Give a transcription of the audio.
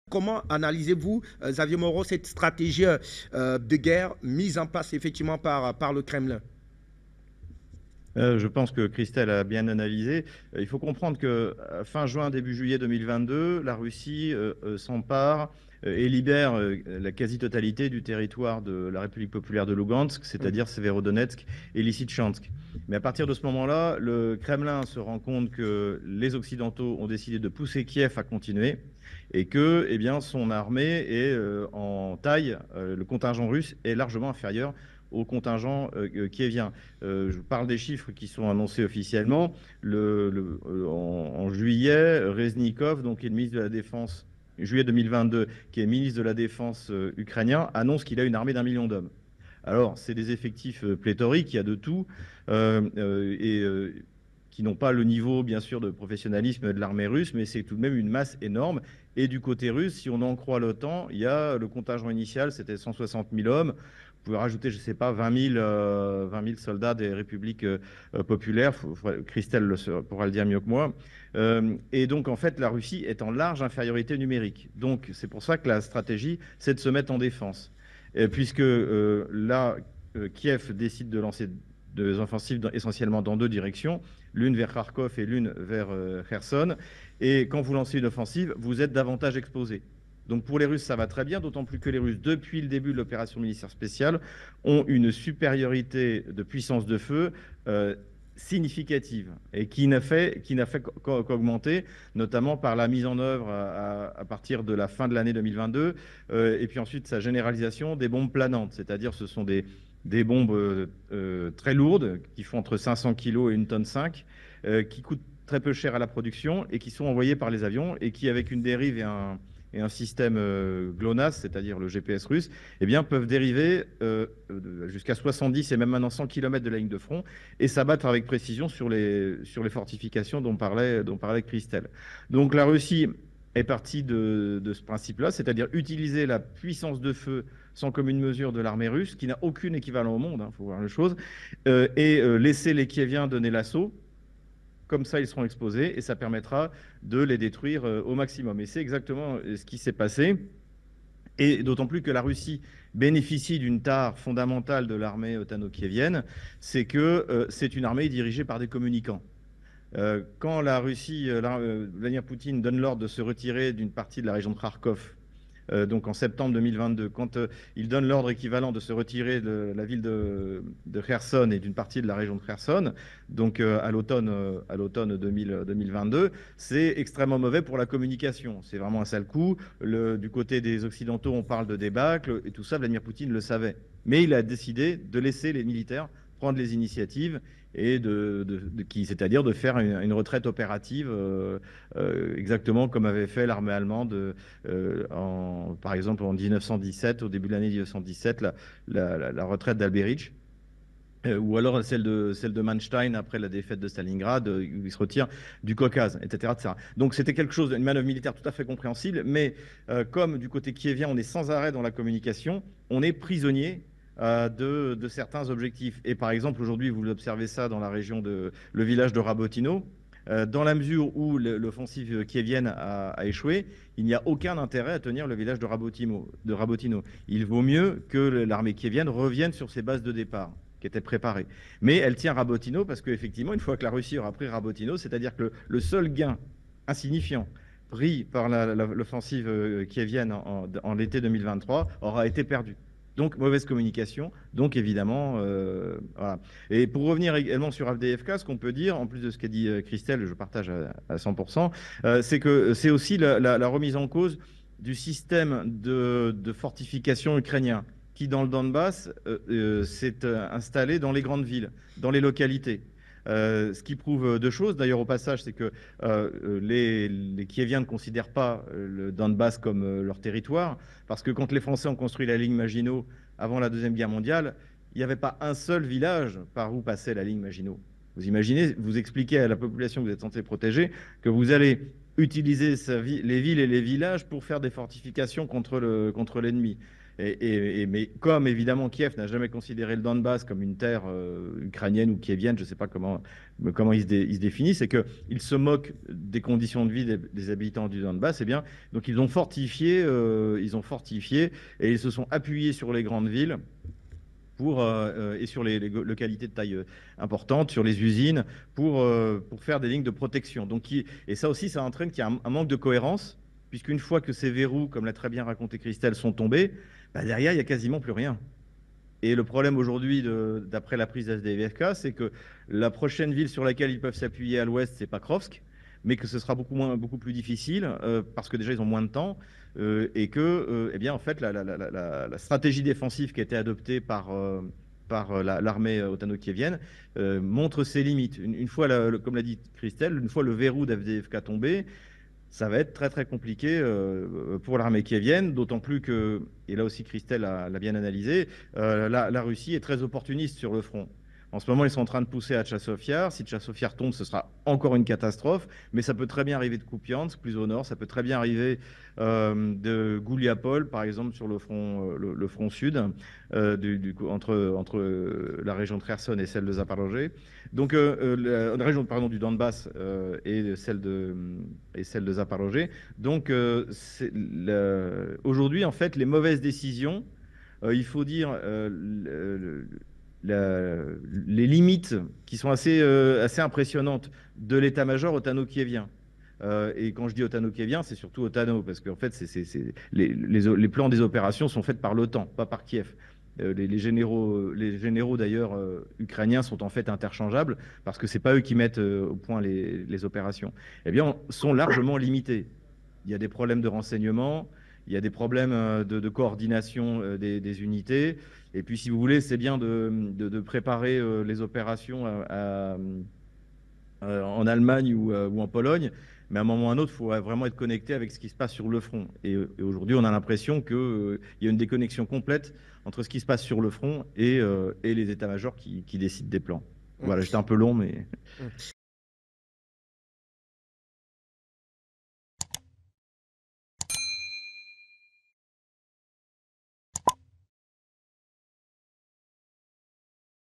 Comment analysez-vous, Xavier Moreau, cette stratégie de guerre mise en place effectivement par le Kremlin? Je pense que Christelle a bien analysé. Il faut comprendre que fin juin, début juillet 2022, la Russie s'empare et libère la quasi-totalité du territoire de la République populaire de Lugansk, c'est-à-dire Severodonetsk et Lysychansk. Mais à partir de ce moment-là, le Kremlin se rend compte que les Occidentaux ont décidé de pousser Kiev à continuer et que eh bien, son armée est en taille, le contingent russe est largement inférieur au contingent kievien. Je parle des chiffres qui sont annoncés officiellement. En juillet, Reznikov, donc, qui est le ministre de la Défense, juillet 2022, qui est ministre de la Défense ukrainien, annonce qu'il a une armée d'1 million d'hommes. Alors, c'est des effectifs pléthoriques, il y a de tout, qui n'ont pas le niveau, bien sûr, de professionnalisme de l'armée russe, mais c'est tout de même une masse énorme. Et du côté russe, si on en croit l'OTAN, il y a le contingent initial, c'était 160 000 hommes. Vous pouvez rajouter, je ne sais pas, 20 000 soldats des républiques populaires. Christelle pourra le dire mieux que moi. Et donc, en fait, la Russie est en large infériorité numérique. Donc, c'est pour ça que la stratégie, c'est de se mettre en défense. Puisque là, Kiev décide de lancer des offensives essentiellement dans deux directions, l'une vers Kharkov et l'une vers Kherson. Et quand vous lancez une offensive, vous êtes davantage exposé. Donc pour les Russes, ça va très bien, d'autant plus que les Russes, depuis le début de l'opération militaire spéciale, ont une supériorité de puissance de feu significative et qui n'a fait qu'augmenter, notamment par la mise en œuvre à partir de la fin de l'année 2022 et puis ensuite sa généralisation des bombes planantes, c'est-à-dire ce sont des bombes très lourdes qui font entre 500 kg et 1,5 tonne, qui coûtent très peu cher à la production et qui sont envoyées par les avions et qui, avec une dérive et un système GLONASS, c'est-à-dire le GPS russe, eh bien, peuvent dériver jusqu'à 70 et même maintenant 100 km de la ligne de front et s'abattre avec précision sur les fortifications dont parlait Christelle. Donc la Russie est partie de ce principe-là, c'est-à-dire utiliser la puissance de feu sans commune mesure de l'armée russe, qui n'a aucun équivalent au monde, il faut voir les choses, et laisser les Kieviens donner l'assaut. Comme ça, ils seront exposés et ça permettra de les détruire au maximum. Et c'est exactement ce qui s'est passé. Et d'autant plus que la Russie bénéficie d'une tare fondamentale de l'armée otano-kievienne, c'est que c'est une armée dirigée par des communicants. Quand la Russie, Vladimir Poutine donne l'ordre de se retirer d'une partie de la région de Kharkov, donc en septembre 2022, quand il donne l'ordre équivalent de se retirer de la ville de Kherson et d'une partie de la région de Kherson, donc à l'automne 2022, c'est extrêmement mauvais pour la communication. C'est vraiment un sale coup. Du côté des Occidentaux, on parle de débâcle et tout ça, Vladimir Poutine le savait. Mais il a décidé de laisser les militaires prendre les initiatives et c'est-à-dire de faire une retraite opérative exactement comme avait fait l'armée allemande par exemple en 1917, au début de l'année 1917, la retraite d'Alberic. Ou alors celle de Manstein après la défaite de Stalingrad, où il se retire du Caucase, etc. etc. Donc c'était quelque chose, une manœuvre militaire tout à fait compréhensible, mais comme du côté kievien, on est sans arrêt dans la communication, on est prisonnier de certains objectifs. Et par exemple, aujourd'hui, vous observez ça dans la région le village de Rabotino. Dans la mesure où l'offensive kievienne a échoué, il n'y a aucun intérêt à tenir le village de Rabotino. Il vaut mieux que l'armée kievienne revienne sur ses bases de départ qui étaient préparées. Mais elle tient Rabotino parce qu'effectivement, une fois que la Russie aura pris Rabotino, c'est-à-dire que le seul gain insignifiant pris par l'offensive kievienne en l'été 2023 aura été perdu. Donc, mauvaise communication. Donc, évidemment, voilà. Et pour revenir également sur AfDFK, ce qu'on peut dire, en plus de ce qu'a dit Christelle, je partage à 100%, c'est que c'est aussi la remise en cause du système de fortification ukrainien qui, dans le Donbass, s'est installé dans les grandes villes, dans les localités. Ce qui prouve deux choses. D'ailleurs, au passage, c'est que les Kieviens ne considèrent pas le Donbass comme leur territoire, parce que quand les Français ont construit la ligne Maginot avant la Deuxième Guerre mondiale, il n'y avait pas un seul village par où passait la ligne Maginot. Vous imaginez, vous expliquez à la population que vous êtes censé protéger que vous allez utiliser les villes et les villages pour faire des fortifications contre l'ennemi. Mais comme évidemment Kiev n'a jamais considéré le Donbass comme une terre ukrainienne ou kievienne, je ne sais pas comment ils se définissent, c'est qu'ils se moquent des conditions de vie des habitants du Donbass. Eh bien, donc ils ont fortifié et ils se sont appuyés sur les grandes villes et sur les localités de taille importante, sur les usines, pour faire des lignes de protection. Et ça aussi, ça entraîne qu'il y a un manque de cohérence, puisqu'une fois que ces verrous, comme l'a très bien raconté Christelle, sont tombés, bah, derrière, il n'y a quasiment plus rien. Et le problème aujourd'hui, d'après la prise d'SDVFK, c'est que la prochaine ville sur laquelle ils peuvent s'appuyer à l'ouest, c'est Pakrovsk, mais que ce sera beaucoup plus difficile parce que déjà ils ont moins de temps et que, eh bien, en fait, la stratégie défensive qui a été adoptée par l'armée otano-kievienne montre ses limites. Une fois, comme l'a dit Christelle, une fois le verrou d'FDFK tombé, ça va être très très compliqué pour l'armée kievienne, d'autant plus que, et là aussi Christelle l'a bien analysé, la Russie est très opportuniste sur le front. En ce moment, ils sont en train de pousser à Tchassov-Yar. Si Tchassov-Yar tombe, ce sera encore une catastrophe, mais ça peut très bien arriver de Kupiansk, plus au nord, ça peut très bien arriver de Gouliapol, par exemple, sur le front sud, entre la région de Kherson et celle de Zaporozhye. Donc, la région pardon, du Donbass et celle de Zaporozhye. Donc, aujourd'hui, en fait, les mauvaises décisions, il faut dire les limites qui sont assez impressionnantes de l'état-major otano-kievien. Et quand je dis otano-kievien, c'est surtout Otano, parce qu'en fait, les plans des opérations sont faits par l'OTAN, pas par Kiev. Les généraux d'ailleurs ukrainiens sont en fait interchangeables parce que c'est pas eux qui mettent au point les opérations. Eh bien, sont largement limités. Il y a des problèmes de renseignement, il y a des problèmes de coordination des unités. Et puis, si vous voulez, c'est bien de préparer les opérations en Allemagne ou en Pologne, mais à un moment ou à un autre, il faut vraiment être connecté avec ce qui se passe sur le front. Et aujourd'hui, on a l'impression qu'il y a une déconnexion complète entre ce qui se passe sur le front et les états-majors qui décident des plans. Voilà, j'étais un peu long, mais...